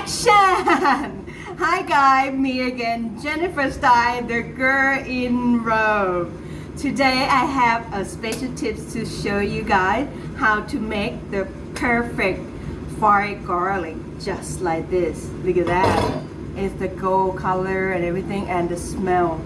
Action! Hi guys, me again, Jennifer Stein, the girl in Rome. Today I have a special tips to show you guys how to make the perfect fried garlic, just like this. Look at that. It's the gold color and everything, and the smell.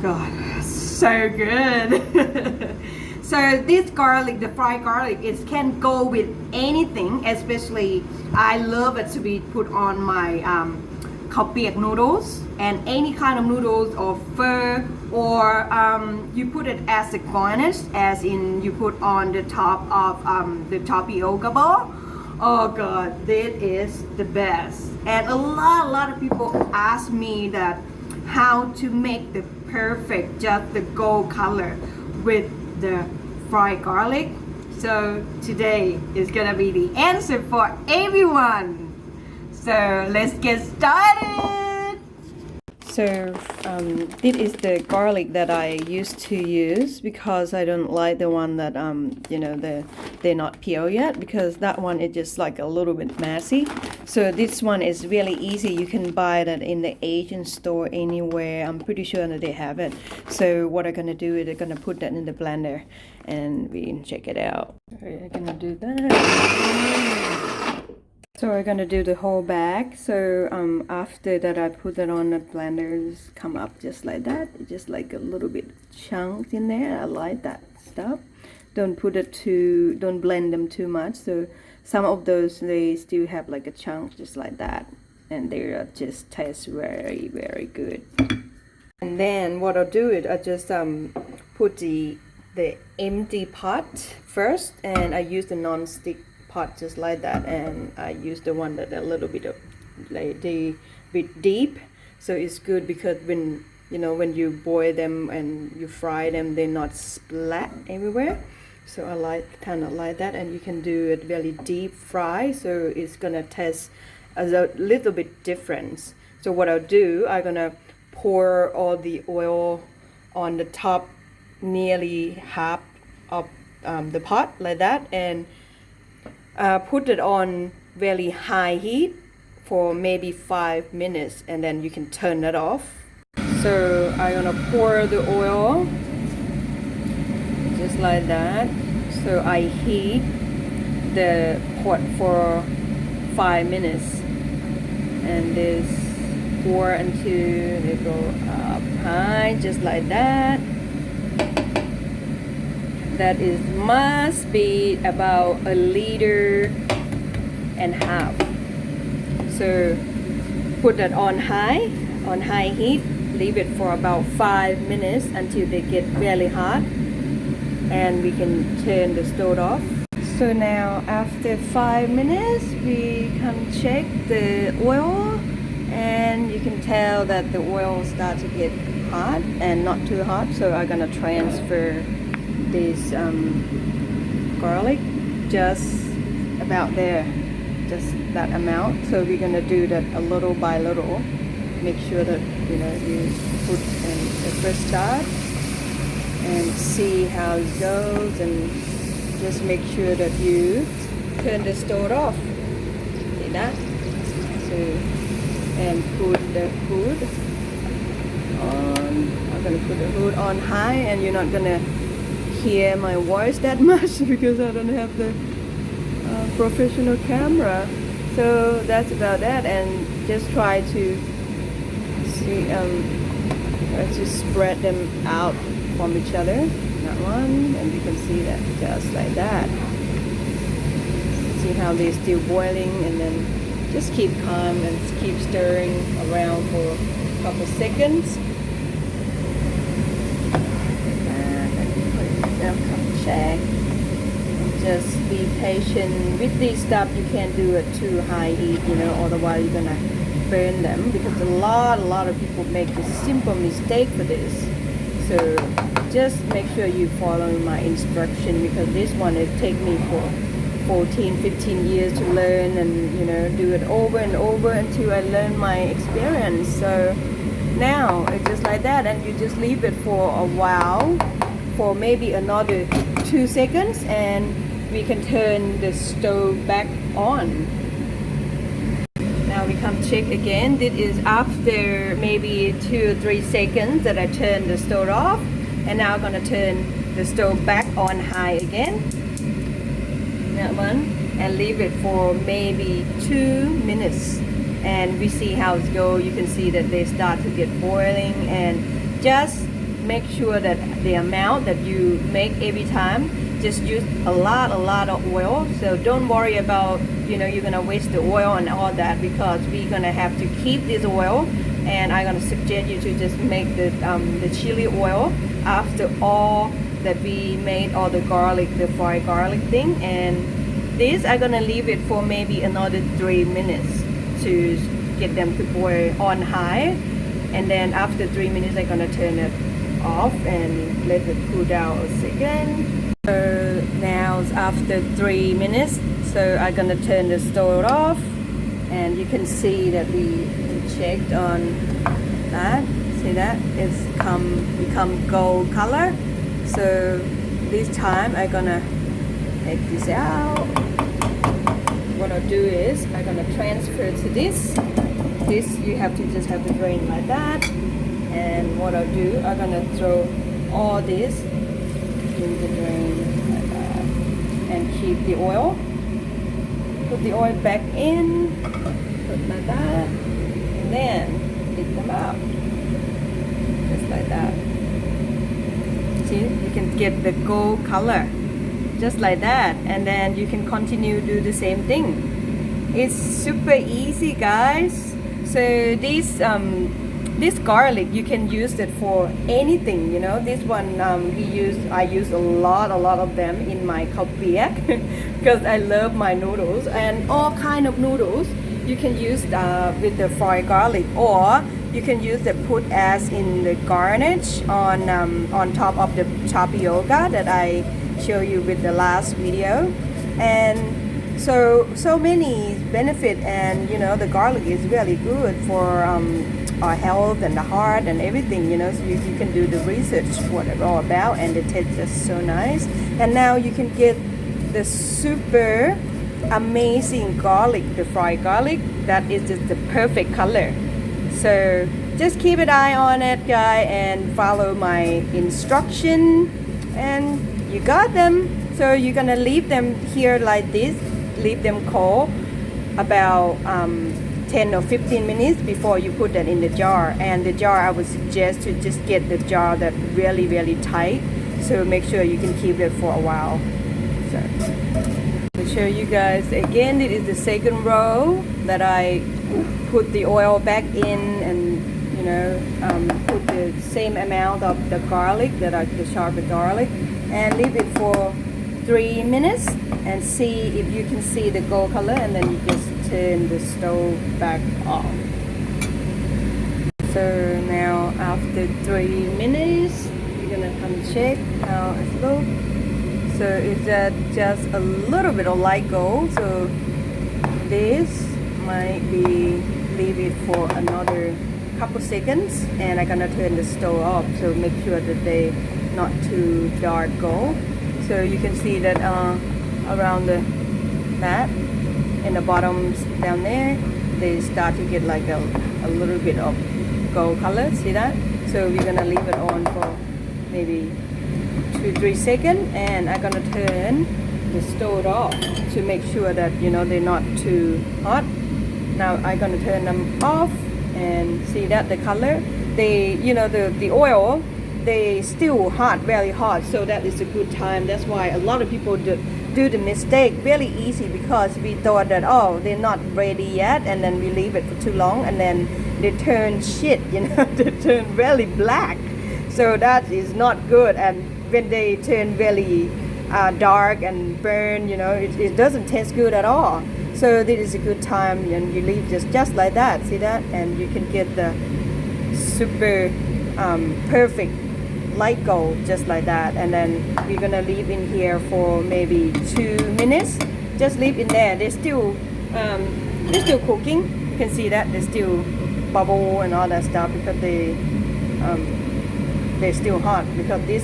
God, so good. So this garlic, the fried garlic, it can go with anything. Especially, I love it to be put on my khao piak noodles and any kind of noodles or pho, or you put it as a garnish, as in you put on the top of the tapioca ball. Oh God, that is the best. And a lot of people ask me that how to make the perfect, just the gold color with the fried garlic. So today is gonna be the answer for everyone. So let's get started. So this is the garlic that I used to use, because I don't like the one that they're not peeled yet, because that one is just like a little bit messy. So this one is really easy. You can buy that in the Asian store anywhere. I'm pretty sure that they have it. So what I'm gonna do is I'm gonna put that in the blender and we can check it out. I'm gonna do that. So we're gonna do the whole bag. So after that, I put it on the blender, just come up just like that, just like a little bit chunks in there. I like that stuff. Don't blend them too much. So some of those, they still have like a chunk just like that, and they just taste very good. And then what I'll do is I just put the empty pot first, and I use the non-stick pot just like that, and I use the one that a little bit of like the bit deep, so it's good because when you boil them and you fry them, they're not splat everywhere. So I like kind of like that, and you can do it really deep fry, so it's gonna taste a little bit different. So what I'll do, I'm gonna pour all the oil on the top, nearly half of the pot like that, and put it on very high heat for maybe 5 minutes, and then you can turn it off. So I'm gonna pour the oil just like that. So I heat the pot for 5 minutes, and this pour until they go up high just like that. That is must be about 1.5 liters. So put that on high heat, leave it for about 5 minutes until they get really hot, and we can turn the stove off. So now after 5 minutes, we can check the oil, and you can tell that the oil starts to get hot and not too hot. So I'm gonna transfer this garlic just about there, just that amount. So we're gonna do that a little by little. Make sure that you put in the first start and see how it goes, and just make sure that you turn the stove off. See that? So, and put the hood on. I'm gonna put the hood on high, and you're not gonna hear my voice that much because I don't have the professional camera. So that's about that, and just try to see, just spread them out from each other. That one, and you can see that just like that. See how they're still boiling, and then just keep calm and keep stirring around for a couple seconds. Check. Just be patient with this stuff. You can't do it too high heat, otherwise you're gonna burn them, because a lot of people make a simple mistake for this. So just make sure you follow my instruction, because this one, it take me for 14-15 years to learn, and do it over and over until I learn my experience. So now it's just like that, and you just leave it for a while, for maybe another 2 seconds, and we can turn the stove back on. come check again. This is after maybe 2 or 3 seconds that I turn the stove off, and now I'm gonna turn the stove back on high again. That one, and leave it for maybe 2 minutes, and we see how it goes. You can see that they start to get boiling, and just make sure that the amount that you make every time, just use a lot of oil. So don't worry about, you know, you're gonna waste the oil and all that, because we're gonna have to keep this oil. And I'm gonna suggest you to just make the chili oil after all that we made all the garlic, the fried garlic thing. And this I'm gonna leave it for maybe another 3 minutes to get them to boil on high, and then after 3 minutes I'm gonna turn it off and let it cool down a second. So now it's after 3 minutes, so I'm gonna turn the stove off, and you can see that we checked on that. See that it's become gold color. So this time I'm gonna take this out. What I'll do is I'm gonna transfer to this. This you have to just have to drain like that. And what I'll do, I'm gonna throw all this in the drain like that, and keep the oil. Put the oil back in, put like that, and then pick them out, just like that. See, you can get the gold color, just like that, and then you can continue do the same thing. It's super easy, guys. So this garlic, you can use it for anything, you know. This one I use a lot of them in my khao piak because I love my noodles, and all kind of noodles you can use with the fried garlic, or you can use it put as in the garnish on top of the tapioca that I show you with the last video. And so many benefit, and you know the garlic is really good for our health and the heart and everything, you know. So you can do the research what it's all about, and it tastes just so nice. And now you can get the super amazing garlic, the fried garlic, that is just the perfect color. So just keep an eye on it, guys, and follow my instruction, and you got them. So you're gonna leave them here like this, leave them cold about 10 or 15 minutes before you put that in the jar. And the jar, I would suggest to just get the jar that really tight, so make sure you can keep it for a while. So to show you guys again, it is the second row that I put the oil back in, and you know put the same amount of the garlic that I the sharp garlic, and leave it for 3 minutes, and see if you can see the gold color, and then you just turn the stove back off. So now after 3 minutes, you're gonna come check how it looks. So it's just a little bit of light gold, so this might be leave it for another couple seconds, and I'm gonna turn the stove off, so make sure that they not too dark gold. So you can see that around that in the bottoms down there, they start to get like a little bit of gold color. See that? So we're gonna leave it on for maybe 2-3 seconds, and I'm gonna turn the stove off to make sure that you know they're not too hot. Now I'm gonna turn them off, and see that the color, they, you know, the oil, they still hot, very hot. So that is a good time. That's why a lot of people do the mistake really easy, because we thought that, oh, they're not ready yet, and then we leave it for too long, and then they turn shit, you know, they turn really black. So that is not good. And when they turn really dark and burn, you know, it doesn't taste good at all. So this is a good time, and you leave just like that. See that? And you can get the super perfect light gold just like that. And then we're gonna leave in here for maybe 2 minutes. Just leave in there. They're still cooking. You can see that they're still bubble and all that stuff, because they're still hot, because this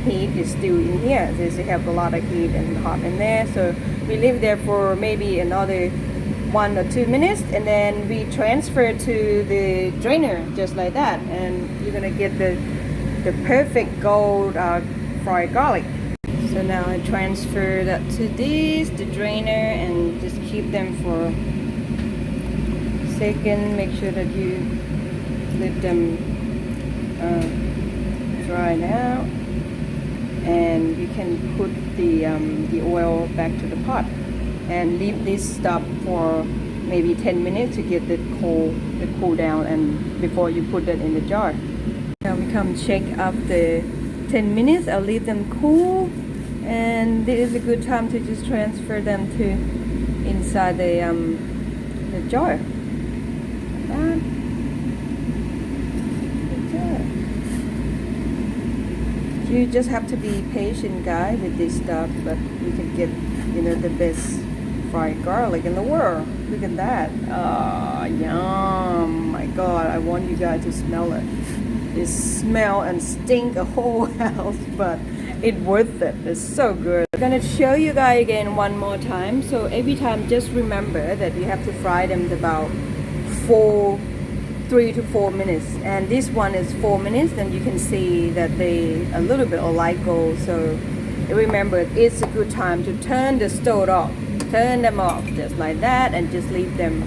heat is still in here. They have a lot of heat and hot in there. So we leave there for maybe another 1 or 2 minutes, and then we transfer to the drainer just like that, and you're gonna get the perfect gold fried garlic. So now I transfer that to the drainer, and just keep them for a second. Make sure that you let them dry out, and you can put the oil back to the pot and leave this stop for maybe 10 minutes to get the cool down, and before you put it in the jar. Now we come check after 10 minutes. I'll leave them cool, and this is a good time to just transfer them to inside the jar. You just have to be patient, guys, with this stuff, but you can get, the best fried garlic in the world. Look at that. Oh, yum. My God, I want you guys to smell it. It smell and stink a whole house, but it's worth it. It's so good. I'm gonna show you guys again one more time. So every time, just remember that you have to fry them about 3 to 4 minutes, and this one is 4 minutes. Then you can see that they a little bit of light gold. So remember, it's a good time to turn the stove off, turn them off just like that, and just leave them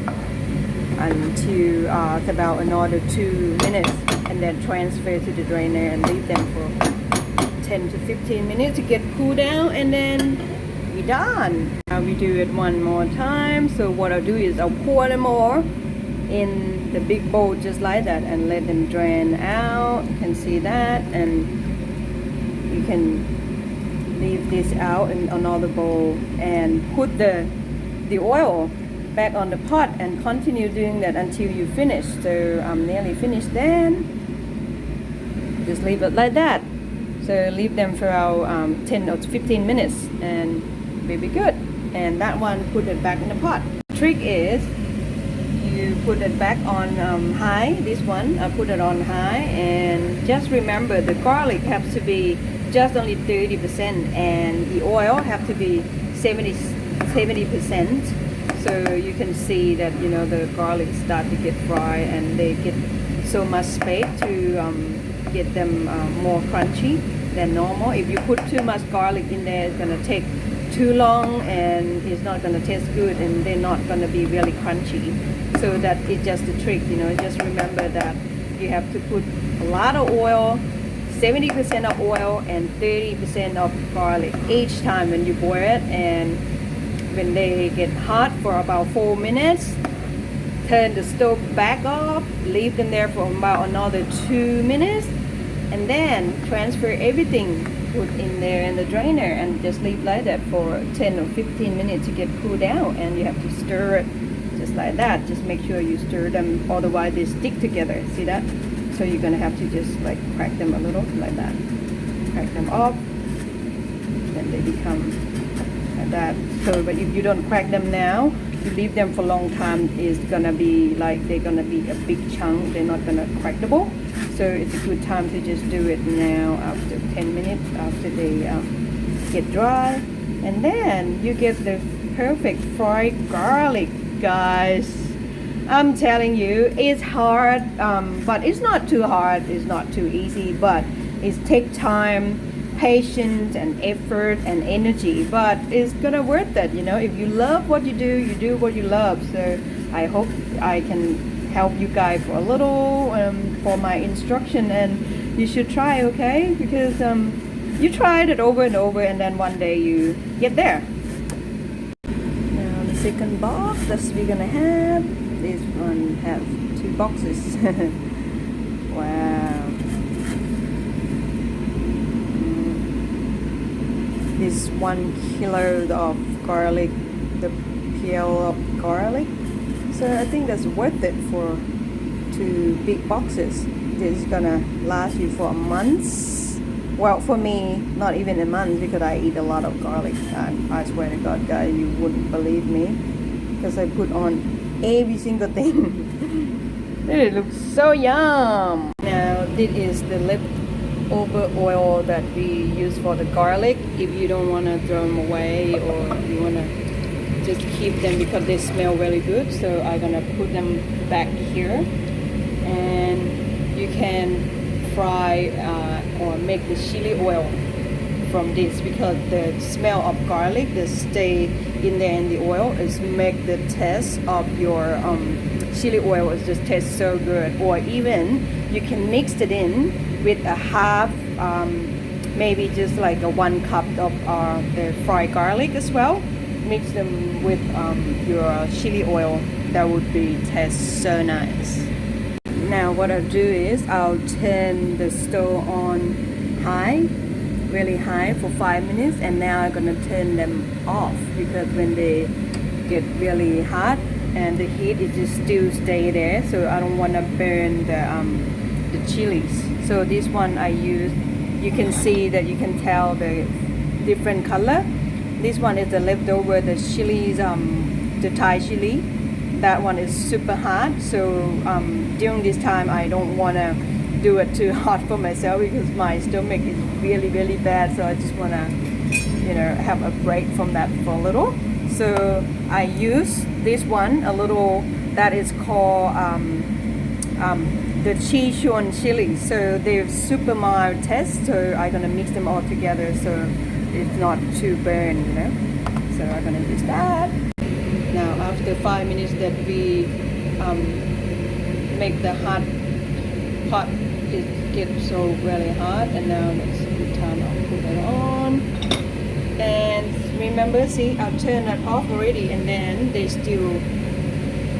until about another 2 minutes, and then transfer to the drainer and leave them for 10 to 15 minutes to get cool down, and then we're done. Now we do it one more time. So what I'll do is I'll pour them all in the big bowl just like that, and let them drain out. You can see that, and you can leave this out in another bowl and put the oil back on the pot, and continue doing that until you finish. So I'm nearly finished. Then just leave it like that. So leave them for about 10 or 15 minutes, and we'll be good. And that one, put it back in the pot. Trick is, you put it back on high. This one, I put it on high, and just remember the garlic has to be just only 30%, and the oil have to be 70%. So you can see that the garlic start to get fried, and they get so much space to get them more crunchy than normal. If you put too much garlic in there, it's gonna take too long, and it's not gonna taste good, and they're not gonna be really crunchy. So that is just the trick, just remember that you have to put a lot of oil, 70% of oil and 30% of garlic each time when you boil it. And when they get hot for about 4 minutes, turn the stove back off, leave them there for about another 2 minutes, and then transfer everything, put in there in the drainer, and just leave like that for 10 or 15 minutes to get cool down. And you have to stir it just like that. Just make sure you stir them, otherwise they stick together. See that? So you're gonna have to just like crack them a little like that. Crack them up, then they become like that. So, but if you don't crack them now, you leave them for a long time, is gonna be like they're gonna be a big chunk. They're not gonna crackable. So it's a good time to just do it now after 10 minutes after they get dry, and then you get the perfect fried garlic, guys. I'm telling you, it's hard, but it's not too hard. It's not too easy, but it takes time, patience, and effort and energy. But it's gonna worth it, If you love what you do what you love. So I hope I can help you guys for a little for my instruction, and you should try, okay? Because you tried it over and over, and then one day you get there. Now the second box that we're gonna have. This one have 2 boxes. Wow. This 1 kilo of garlic, the peel of garlic. So I think that's worth it for 2 big boxes. This is gonna last you for a month. Well, for me, not even a month, because I eat a lot of garlic. I swear to God, guys, you wouldn't believe me, because I put on every single thing. It looks so yum. Now this is the leftover oil that we use for the garlic. If you don't want to throw them away, or you want to just keep them because they smell really good. So I'm gonna put them back here, and you can fry or make the chili oil from this, because the smell of garlic that stay in there in the oil is make the taste of your chili oil is just taste so good. Or even you can mix it in with a half maybe just like a 1 cup of the fried garlic as well. Mix them with your chili oil. That would be taste so nice. Now what I'll do is I'll turn the stove on high, really high for 5 minutes, and now I'm gonna turn them off, because when they get really hot and the heat is just still stay there, so I don't want to burn the chilies. So this one I use, you can see that you can tell the different color. This one is the leftover, the chilies, the Thai chili. That one is super hot, so during this time I don't want to do it too hot for myself, because my stomach is really bad, so I just want to, you know, have a break from that for a little. So I use this one a little, that is called the Sichuan chili. So they're super mild taste, so I'm gonna mix them all together so it's not too burn, you know. So I'm gonna use that. Now after 5 minutes that we make the hot pot, it gets so really hot, and now it's a good time I'll put it on. And remember, see, I've turned it off already, and then they still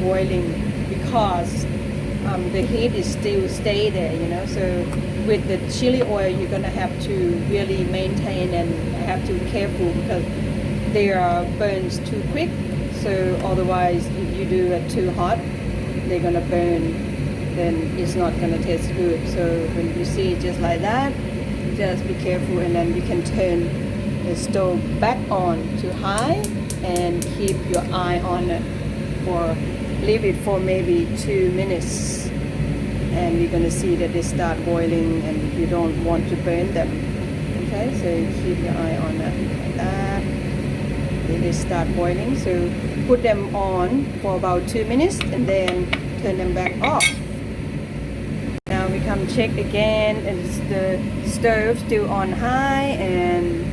boiling because the heat is still stay there, you know. So with the chili oil, you're gonna have to really maintain and have to be careful, because they are burns too quick. So otherwise, if you do it too hot, they're gonna burn. Then it's not gonna taste good. So when you see just like that, just be careful, and then you can turn the stove back on to high and keep your eye on it for, leave it for maybe 2 minutes, and you're gonna see that they start boiling, and you don't want to burn them. Okay, so keep your eye on it like that. They start boiling, so put them on for about 2 minutes and then turn them back off. Now we come check again, and it's the stove still on high, and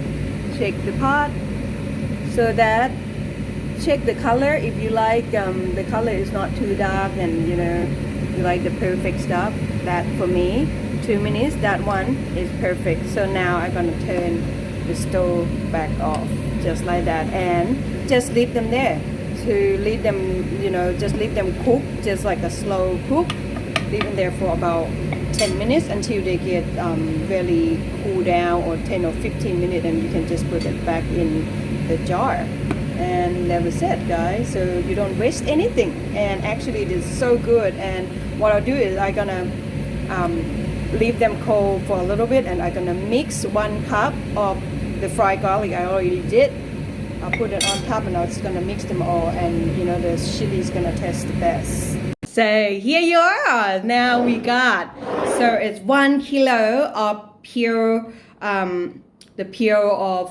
check the pot, so that check the color. If you like the color is not too dark, and you know you like the perfect stuff, that for me 2 minutes, that one is perfect. So now I'm gonna turn the stove back off just like that, and just leave them there, to leave them, you know, just leave them cook, just like a slow cook. Leave them there for about 10 minutes until they get really cool down, or 10 or 15 minutes, and you can just put it back in the jar. And that was it, guys. So you don't waste anything, and actually it is so good. And what I'll do is I'm gonna leave them cold for a little bit, and I'm gonna mix 1 cup of the fried garlic I already did. I'll put it on top, and I'm just gonna mix them all, and you know the chili is gonna taste the best. So here you are. Now we got, so it's 1 kilo of pure, the pure of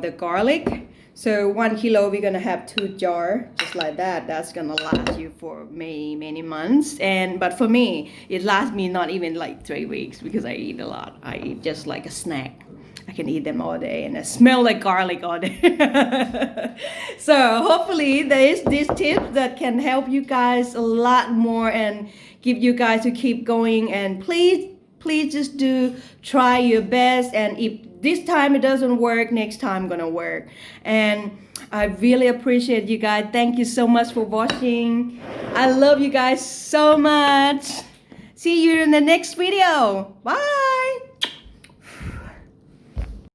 the garlic. So 1 kilo, we're gonna have 2 jars, just like that. That's gonna last you for many months. But for me, it lasts me not even like 3 weeks, because I eat a lot. I eat just like a snack. I can eat them all day, and I smell like garlic all day. So hopefully there's these tips that can help you guys a lot more, and give you guys to keep going. And please just try your best, and if this time it doesn't work, next time gonna work. And I really appreciate you guys. Thank you so much for watching. I love you guys so much. See you in the next video. Bye.